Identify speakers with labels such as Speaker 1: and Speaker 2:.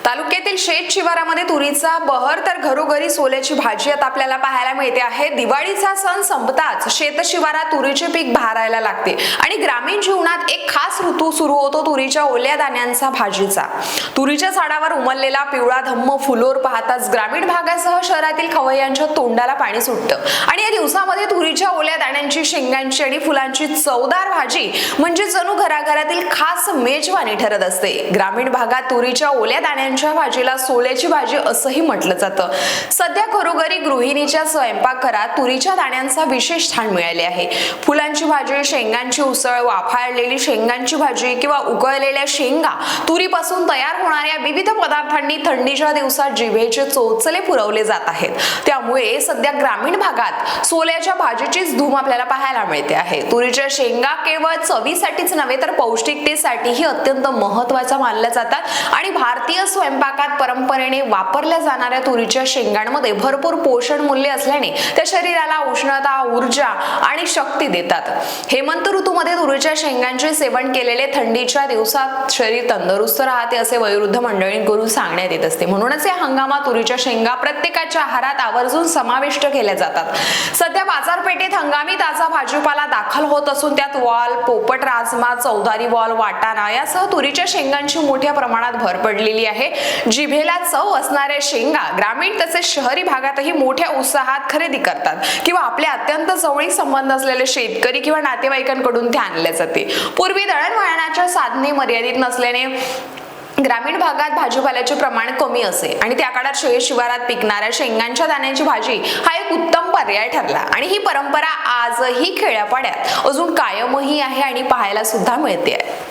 Speaker 1: तालुक्यातील शेत शिवारामध्ये तुरीचा बहर तर घरोघरी सोल्याची भाजी आता आपल्याला पाहायला मिळते आहे। दिवाळीचा सण संपताच शेत शिवारात तुरीचे पीक भारायला लागते आणि ग्रामीण जीवनात एक खास ऋतू सुरू होतो तुरीच्या ओल्या दाण्यांचा भाजीचा। तुरीच्या झाडावर उमललेला पिवळा धम्म फुलोर पाहताच ग्रामीण भागासह शहरातील खवय्यांच्या तोंडाला पाणी सुटतं आणि या दिवसामध्ये तुरीच्या ओल्या दाण्यांची, शेंगांची आणि फुलांची चवदार भाजी म्हणजे जणू घराघरातील खास मेजवानी ठरत असते। ग्रामीण भागात तुरीच्या ओल्या दाण्यांच्या भाजीला सोल्याची भाजी असंही म्हटलं जातं। सध्या घरोघरी गृहिणीच्या स्वयंपाकघरात तुरीच्या दाण्यांचा विशेष स्थान मिळाले आहे। फुलांची भाजी, शेंगांची उसळ, वाफाळलेली शेंगांची भाजी किंवा उकळलेल्या शेंगा, तुरीपासून तयार होणाऱ्या विविध पदार्थांनी थंडीच्या दिवसात जिभेचे चोचले पुरवले जात आहेत। त्यामुळे सध्या ग्रामीण भागात सोल्याच्या भाजीचीच धूम आपल्याला पाहायला मिळते आहे। तुरीच्या शेंगा केवळ चवीसाठीच नव्हे तर पौष्टिकतेसाठीही अत्यंत महत्त्वाच्या मानल्या जातात आणि भारतीय स्वयंपाकात परंपरेने वापरल्या जाणाऱ्या तुरीच्या शेंगांमध्ये भरपूर पोषण मूल्य असल्याने त्या शरीराला उष्णता, ऊर्जा आणि शक्ती देतात। हेमंत ऋतूमध्ये तुरीच्या शेंगांचे सेवन केलेले थंडीच्या दिवसात शरीर तंदुरुस्त राहते असे वयोवृद्ध मंडळींकडून सांगण्यात येत असते। म्हणूनच या हंगामात तुरीच्या शेंगा प्रत्येकाच्या आहारात आवर्जून समाविष्ट केल्या जातात। सध्या बाजारपेठेत हंगामी ताजा भाजीपाला दाखल होत असून त्यात वाल, पोपट राजमा, चौधारी वाल, वाटाणा यासह तुरीच्या शेंगांची मोठ्या प्रमाणात भर पडलेली आहे। जिभेला चव असणाऱ्या शेंगा ग्रामीण तसेच शहरी भागातही मोठ्या उत्साहात खरेदी करतात किंवा आपले अत्यंत जवळीक संबंध असलेले शेतकरी किंवा नातेवाईकांकडून ते आणले जाते। पूर्वी दळणवळणाच्या साधने मर्यादित नसल्याने ग्रामीण भागात भाजीपाल्याचे प्रमाण कमी असे आणि त्या काळात शेत शिवारात पिकणाऱ्या शेंगांच्या दाण्यांची भाजी हा एक उत्तम पर्याय ठरला आणि ही परंपरा आजही खेड्यापाड्यात अजून कायमही आहे आणि पाहायला सुद्धा मिळते आहे।